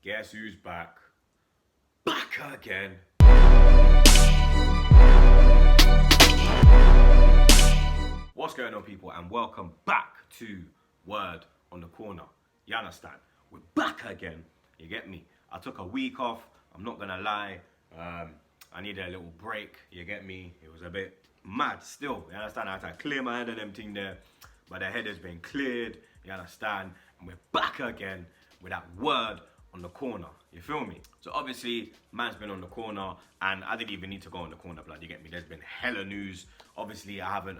Guess who's back? Back again. What's going on, people, and welcome back to Word on the Corner. You understand? We're back again. You get me? I took a week off. I'm not gonna lie. I needed a little break. You get me? It was a bit mad still. You understand? I had to clear my head and everything there, but the head has been cleared. You understand? And we're back again with that Word on the Corner. You feel me? So obviously, man's been on the corner, and I didn't even need to go on the corner, blood. You get me? There's been hella news. Obviously, I haven't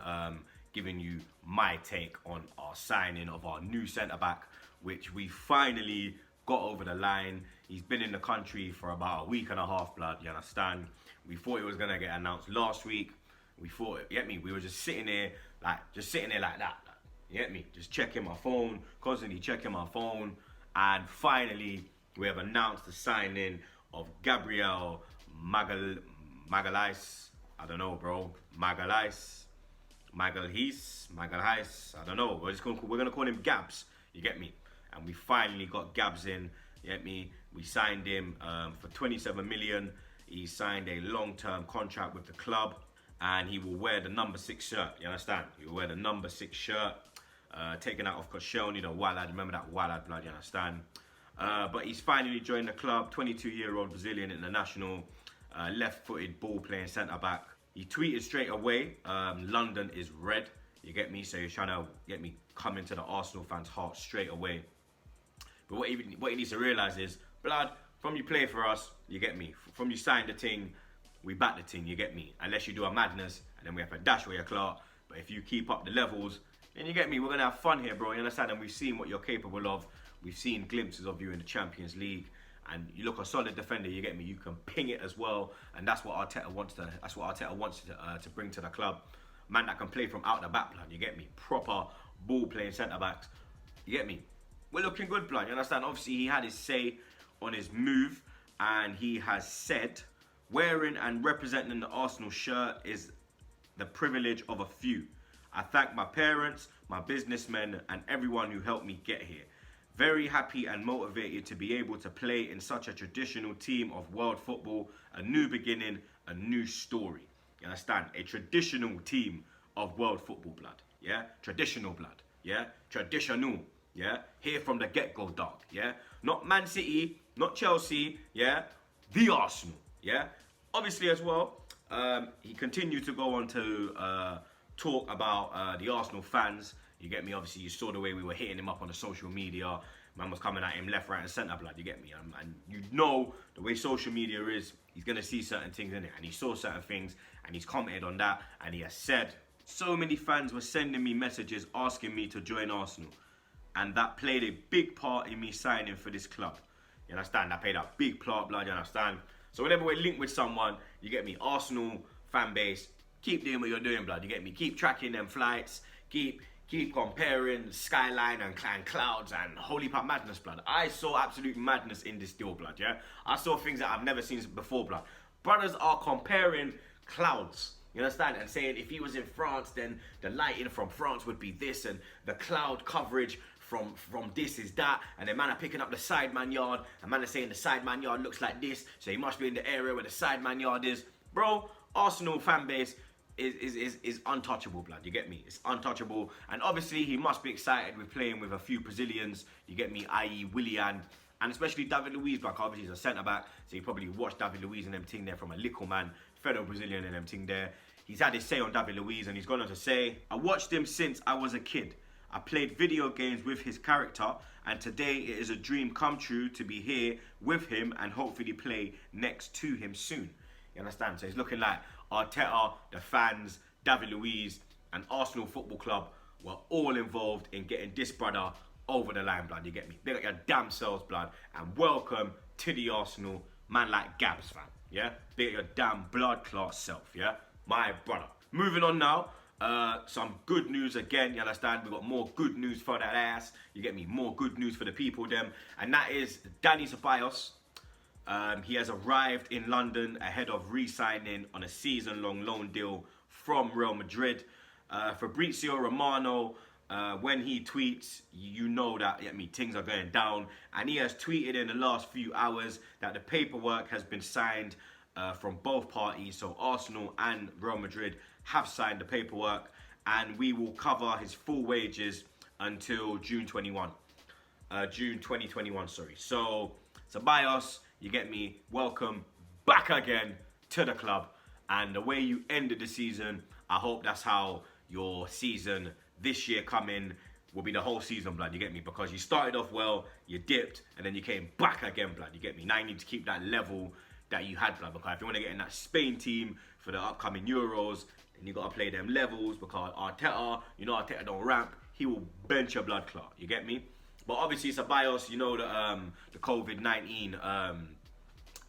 given you my take on our signing of our new centre-back, which we finally got over the line. He's been in the country for about a week and a half, blood. You understand? We thought it was gonna get announced last week. We thought, you get me? We were just sitting there like that. You get me? Just checking my phone, constantly checking my phone, and finally we have announced the signing of Gabriel Magalhaes. I don't know, bro. Magalhaes, I don't know. We're gonna call him Gabs. You get me? And we finally got Gabs in. You get me? We signed him for 27 million. He signed a long-term contract with the club, and he will wear the number 6 shirt. You understand? He will wear the number 6 shirt. Taken out of Koscielny, the wild lad. Remember that wild lad, blood? You understand? But he's finally joined the club. 22-year-old Brazilian international, left-footed ball-playing centre-back. He tweeted straight away, London is red. You get me? So he's trying to get me come into the Arsenal fans' heart straight away. But what he needs to realise is, blood, from you play for us, you get me? From you sign the thing, we back the thing, you get me? Unless you do a madness, and then we have to dash away a clock. But if you keep up the levels, then you get me? We're going to have fun here, bro. You understand? And we've seen what you're capable of. We've seen glimpses of you in the Champions League, and you look a solid defender. You get me? You can ping it as well, and that's what Arteta wants to. That's what Arteta wants to bring to the club. Man that can play from out the back, blood. You get me? Proper ball playing centre backs. You get me? We're looking good, blood. You understand? Obviously, he had his say on his move, and he has said, wearing and representing the Arsenal shirt is the privilege of a few. I thank my parents, my businessmen, and everyone who helped me get here. Very happy and motivated to be able to play in such a traditional team of world football. A new beginning, a new story. You understand? A traditional team of world football, blood. Yeah? Traditional blood. Yeah? Traditional. Yeah? Here from the get-go, dog. Yeah? Not Man City, not Chelsea. Yeah? The Arsenal. Yeah? Obviously as well, he continued to go on to talk about the Arsenal fans. You get me? Obviously, you saw the way we were hitting him up on the social media. Man was coming at him left, right, and centre, blood. You get me? And you know the way social media is, he's going to see certain things in it. And he saw certain things, and he's commented on that. And he has said, so many fans were sending me messages asking me to join Arsenal. And that played a big part in me signing for this club. You understand? That played a big part, blood. You understand? So whenever we're linked with someone, you get me? Arsenal fan base, keep doing what you're doing, blood. You get me? Keep tracking them flights. Keep comparing skyline and clouds and holy pop madness, blood. I saw absolute madness in this deal, blood, yeah? I saw things that I've never seen before, blood. Brothers are comparing clouds, you understand? And saying if he was in France, then the lighting from France would be this, and the cloud coverage from this is that, and then man are picking up the sideman yard, and man are saying the sideman yard looks like this, so he must be in the area where the sideman yard is. Bro, Arsenal fan base is untouchable, blood. You get me? It's untouchable. And obviously he must be excited with playing with a few Brazilians, you get me, i.e. Willian, and especially David Luiz, blood. Obviously he's a centre-back, so he probably watched David Luiz and them thing there from a little man, fellow Brazilian and them thing there. He's had his say on David Luiz, and he's gone on to say, I watched him since I was a kid. I played video games with his character, and today it is a dream come true to be here with him and hopefully play next to him soon. You understand? So it's looking like Arteta, the fans, David Luiz, and Arsenal Football Club were all involved in getting this brother over the line, blood. You get me? Big up your damn selves, blood, and welcome to the Arsenal, man like Gabs, fam. Yeah? Big up your damn blood clot self, yeah? My brother. Moving on now. Some good news again, you understand? We've got more good news for that ass. You get me? More good news for the people, them. And that is Dani Ceballos. He has arrived in London ahead of re-signing on a season-long loan deal from Real Madrid. Fabrizio Romano when he tweets, you know that things are going down. And he has tweeted in the last few hours that the paperwork has been signed from both parties. So Arsenal and Real Madrid have signed the paperwork, and we will cover his full wages until June 2021, sorry. So Ceballos, you get me, welcome back again to the club. And the way you ended the season, I hope that's how your season this year coming will be the whole season, blood, you get me? Because you started off well, you dipped, and then you came back again, blood, you get me? Now you need to keep that level that you had, blood, because if you want to get in that Spain team for the upcoming Euros, then you got to play them levels, because Arteta, you know Arteta don't ramp, he will bench your blood clot, you get me? But obviously Ceballos, you know the COVID-19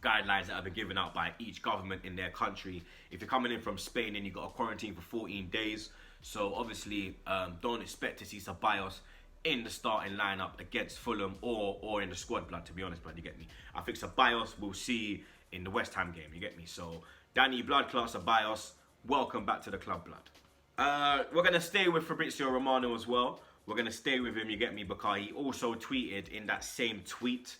guidelines that have been given out by each government in their country. If you're coming in from Spain, then you got to quarantine for 14 days. So obviously, don't expect to see Ceballos in the starting lineup against Fulham or in the squad, blood, to be honest, blood, you get me? I think Ceballos we'll see in the West Ham game, you get me? So, Dani Ceballos, welcome back to the club, blood. We're going to stay with Fabrizio Romano as well. We're going to stay with him, you get me? Because he also tweeted in that same tweet.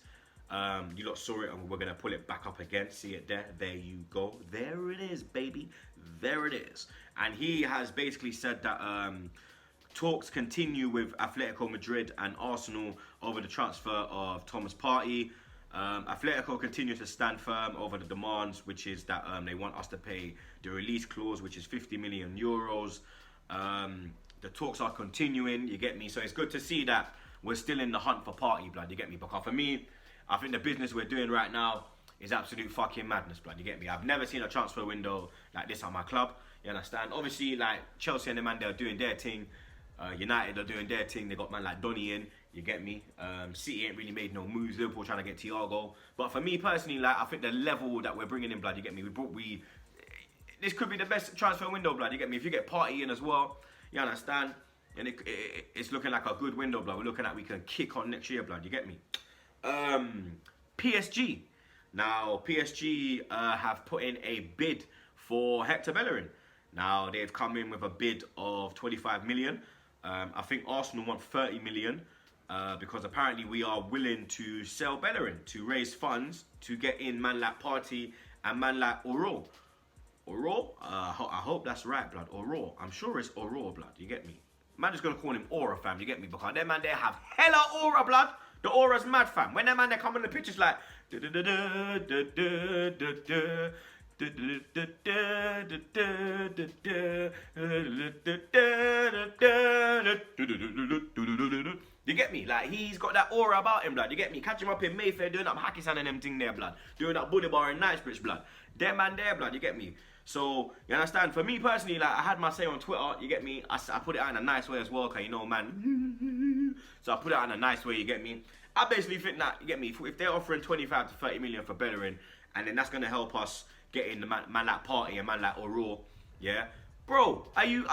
You lot saw it, and we're going to pull it back up again. See it there? There you go. There it is, baby. There it is. And he has basically said that talks continue with Atletico Madrid and Arsenal over the transfer of Thomas Partey. Atletico continue to stand firm over the demands, which is that they want us to pay the release clause, which is 50 million euros. The talks are continuing, you get me? So it's good to see that we're still in the hunt for Partey, blood, you get me? Because for me, I think the business we're doing right now is absolute fucking madness, blood, you get me? I've never seen a transfer window like this at my club, you understand? Obviously, like, Chelsea and the man, they're doing their thing. United are doing their thing. They got man like Dani in, you get me? City ain't really made no moves. Liverpool trying to get Thiago. But for me personally, like, I think the level that we're bringing in, blood, you get me? This could be the best transfer window, blood, you get me? If you get Partey in as well, you understand? And it's looking like a good window, blood. We're looking at we can kick on next year, blood, you get me? PSG. Now, PSG have put in a bid for Hector Bellerin. Now, they've come in with a bid of 25 million. I think Arsenal want 30 million because apparently we are willing to sell Bellerin to raise funds to get in man like Partey and man like Oro. Oro? I hope that's right, blood. Oro. I'm sure it's Oro, blood. You get me? Man just gonna call him Aura, fam. You get me? Because them man there have hella aura, blood. The aura's mad, fam. When that man they come on the pictures like you get me? Like, he's got that aura about him, blood. You get me? Catch him up in Mayfair doing up Hacky-san and them thing there, blood. Doing that bully bar in Knightsbridge, blood. Them man there, blood. You get me? So, you understand? For me personally, like, I had my say on Twitter, you get me? I put it out in a nice way as well, because, you know, man. So I put it out in a nice way, you get me? I basically think that, you get me? If they're offering 25 to 30 million for Bellerin, and then that's going to help us get in the man like Partey and man like Oro, yeah? Bro, are you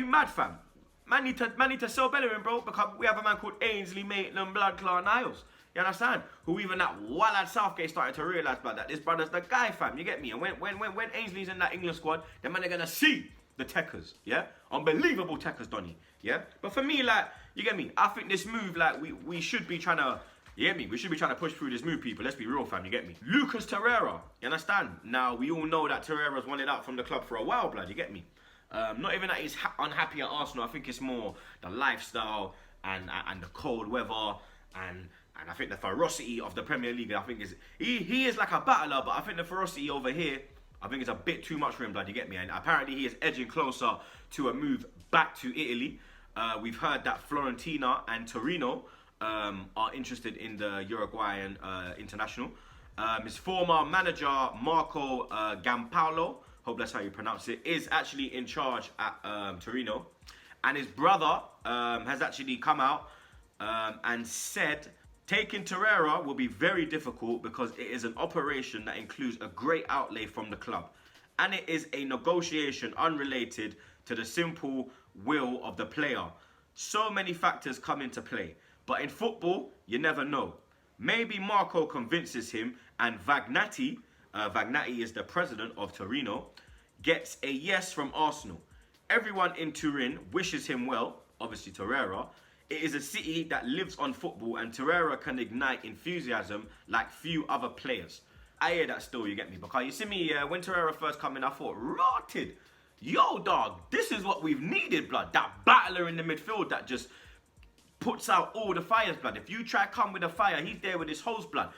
mad, fam? Man need to sell Bellerin, bro, because we have a man called Ainsley Maitland-Niles. You understand? Who even that while at Southgate started to realise, blood, that this brother's the guy, fam. You get me? And when Ainsley's in that England squad, the man are gonna see the techers, yeah? Unbelievable techers, Donny, yeah? But for me, like, you get me? I think this move, like, we should be trying to, you get me? We should be trying to push through this move, people. Let's be real, fam, you get me? Lucas Torreira, you understand? Now, we all know that Torreira's wanted out from the club for a while, blood, you get me? Not even that he's unhappy at Arsenal. I think it's more the lifestyle and the cold weather and I think the ferocity of the Premier League. I think he is like a battler, but I think the ferocity over here, I think it's a bit too much for him, blood, you get me? And apparently he is edging closer to a move back to Italy. We've heard that Fiorentina and Torino are interested in the Uruguayan international. His former manager, Marco Giampaolo, hope that's how you pronounce it, is actually in charge at Torino. And his brother has actually come out and said taking Torreira will be very difficult because it is an operation that includes a great outlay from the club. And it is a negotiation unrelated to the simple will of the player. So many factors come into play. But in football, you never know. Maybe Marco convinces him and Vagnati is the president of Torino, gets a yes from Arsenal. Everyone in Turin wishes him well, obviously Torreira. It is a city that lives on football, and Torreira can ignite enthusiasm like few other players. I hear that still, you get me? Because you see me, when Torreira first come in, I thought, rotted. Yo, dog, this is what we've needed, blood. That battler in the midfield that just puts out all the fires, blood. If you try come with a fire, he's there with his hose, blood.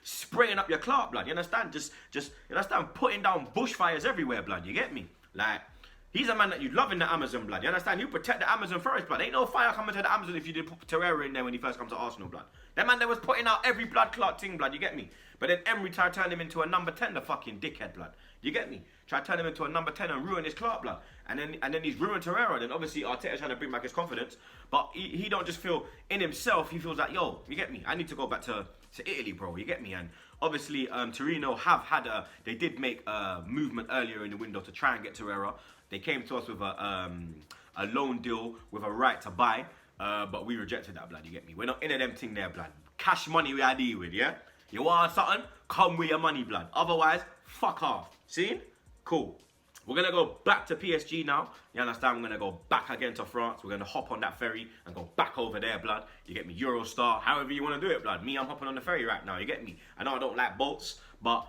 Spraying up your Clark, blood. You understand? Just you understand? Putting down bushfires everywhere, blood. You get me? Like, he's a man that you love in the Amazon, blood. You understand? You protect the Amazon forest, blood. Ain't no fire coming to the Amazon if you did put Torreira in there when he first comes to Arsenal, blood. That man that was putting out every blood clot thing, blood. You get me? But then Emery tried to turn him into a number 10, the fucking dickhead, blood. You get me? Try to turn him into a number 10 and ruin his Clark, blood. And then he's ruined Torreira. Then obviously Arteta's trying to bring back his confidence. But he don't just feel in himself. He feels like, yo, you get me? I need to go back to Italy, bro. You get me? And obviously Torino they did make a movement earlier in the window to try and get Torreira. They came to us with a loan deal with a right to buy. But we rejected that, blood. You get me? We're not into them thing there, blood. Cash money we are deal with, yeah? You want something? Come with your money, blood. Otherwise, fuck off. See? Cool. We're going to go back to PSG now. You understand? We're going to go back again to France. We're going to hop on that ferry and go back over there, blood. You get me? Eurostar, however you want to do it, blood. Me, I'm hopping on the ferry right now. You get me? I know I don't like boats, but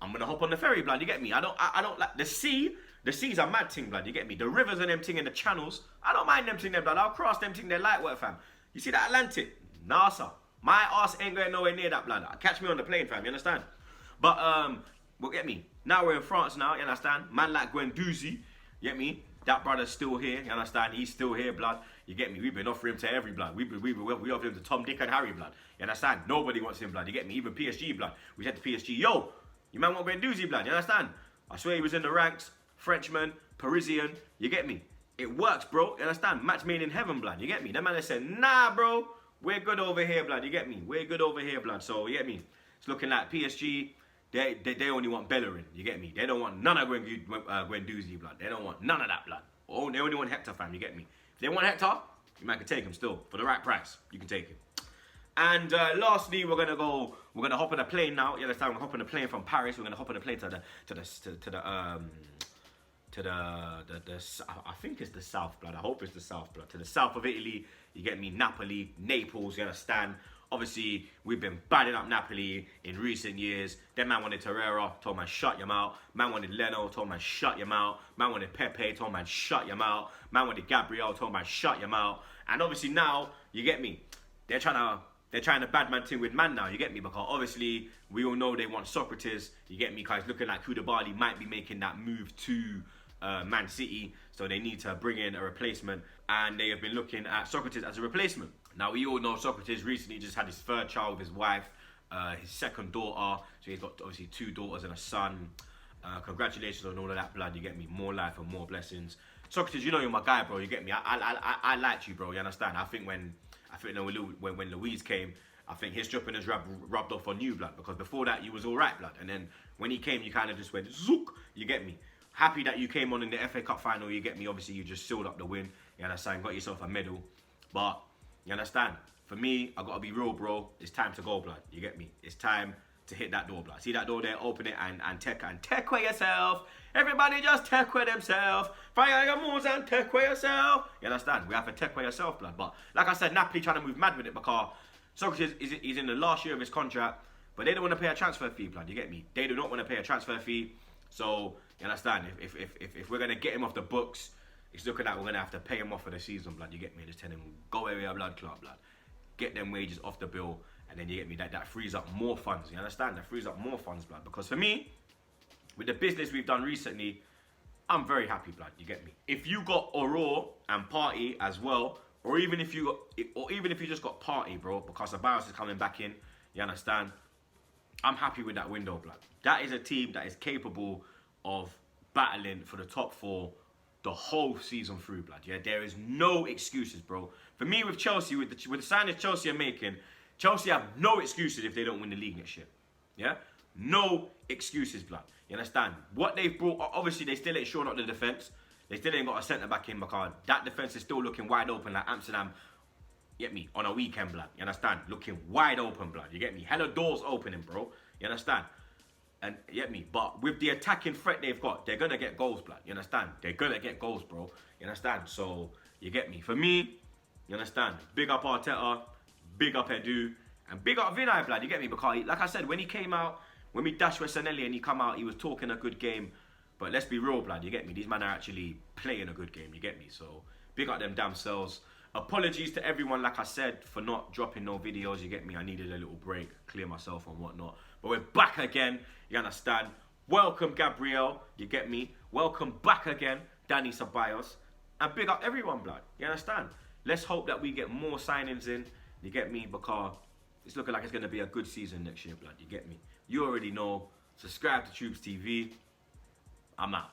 I'm going to hop on the ferry, blood. You get me? I don't like the sea. The sea's a mad thing, blood. You get me? The rivers and them thing and the channels, I don't mind them thing there, blood. I'll cross them thing there light work, fam. You see that Atlantic? Nah, sir. My ass ain't going nowhere near that, blood. Catch me on the plane, fam. You understand? But, well, get me? Now we're in France now, you understand? Man like Guendouzi, you get me? That brother's still here, you understand? He's still here, blood. You get me? We've been offering him to every blood. We offered him to Tom, Dick and Harry, blood. You understand? Nobody wants him, blood. You get me? Even PSG, blood. We said to PSG, yo, you man want Guendouzi, blood. You understand? I swear he was in the ranks. Frenchman, Parisian, you get me? It works, bro. You understand? Match made in heaven, blood. You get me? That man said, nah, bro. We're good over here, blood. You get me? We're good over here, blood. So, you get me? It's looking like PSG. They only want Bellerin, you get me? They don't want none of Guendouzi, blood. They don't want none of that, blood. Oh, they only want Hector, fam, you get me? If they want Hector, you might can take him still. For the right price, you can take him. And lastly, we're gonna hop on a plane now. You understand? We're hopping a plane from Paris. We're gonna hop on a plane to the I think it's the south, blood. I hope it's the south, blood. To the south of Italy, you get me? Napoli, Naples, you understand? Obviously, we've been banning up Napoli in recent years. That man wanted Torreira, told man shut your mouth. Man wanted Leno, told man shut your mouth. Man wanted Pepe, told man shut your mouth. Man wanted Gabriel, told man shut your mouth. And obviously now, you get me? They're trying to bad man team with man now, you get me? Because obviously, we all know they want Sokratis, you get me? Because it's looking like Koulibaly might be making that move to Man City. So they need to bring in a replacement. And they have been looking at Sokratis as a replacement. Now, we all know Sokratis recently just had his third child with his wife, his second daughter. So he's got obviously 2 daughters and a son. Congratulations on all of that, blood. You get me? More life and more blessings. Sokratis, you know you're my guy, bro. You get me? I liked you, bro. You understand? I think when Louise came, I think his dripping has rubbed off on you, blood. Because before that, you was all right, blood. And then when he came, you kind of just went, zook. You get me? Happy that you came on in the FA Cup final. You get me? Obviously, you just sealed up the win. You understand? Got yourself a medal. But you understand? For me, I gotta be real, bro. It's time to go, blood. You get me? It's time to hit that door, blood. See that door there? Open it and tech away yourself. Everybody just tech away themselves. Fire your moves and tech away yourself. You understand? We have to tech away yourself, blood. But like I said, Napoli trying to move mad with it because Sokratis is in the last year of his contract, but they don't want to pay a transfer fee, blood. You get me? They do not want to pay a transfer fee. So you understand? If we're gonna get him off the books, it's looking like we're going to have to pay him off for the season, blood. You get me? Just tell him, go away with your blood clot, blood. Get them wages off the bill. And then you get me? That frees up more funds. You understand? That frees up more funds, blood. Because for me, with the business we've done recently, I'm very happy, blood. You get me? If you got Aurore and Partey as well, or even if you just got Partey, bro, because Ceballos is coming back in, you understand? I'm happy with that window, blood. That is a team that is capable of battling for the top 4 the whole season through, blood. Yeah, there is no excuses, bro. For me, with Chelsea, with the signings Chelsea are making, Chelsea have no excuses if they don't win the league next year. Yeah, no excuses, blood. You understand? What they've brought, obviously, they still ain't shoring up the defense. They still ain't got a centre back in because that defense is still looking wide open like Amsterdam. You get me? On a weekend, blood. You understand? Looking wide open, blood. You get me? Hella doors opening, bro. You understand? And you get me? But with the attacking threat they've got, they're going to get goals, blood. You understand? They're going to get goals, bro. You understand? So You get me? For me, you understand? Big up Arteta, big up Edu, and big up Vinay, blood. You get me? Because, like I said, when he came out, when we dashed Westonelli and he come out, he was talking a good game. But let's be real, blood. You get me? These men are actually playing a good game. You get me? So, big up them damn selves. Apologies to everyone, like I said, for not dropping no videos. You get me? I needed a little break, clear myself and whatnot. But we're back again. You understand? Welcome, Gabriel. You get me? Welcome back again, Dani Ceballos. And big up everyone, blood. You understand? Let's hope that we get more signings in. You get me? Because it's looking like it's going to be a good season next year, blood. You get me? You already know. Subscribe to TroopzTV. I'm out.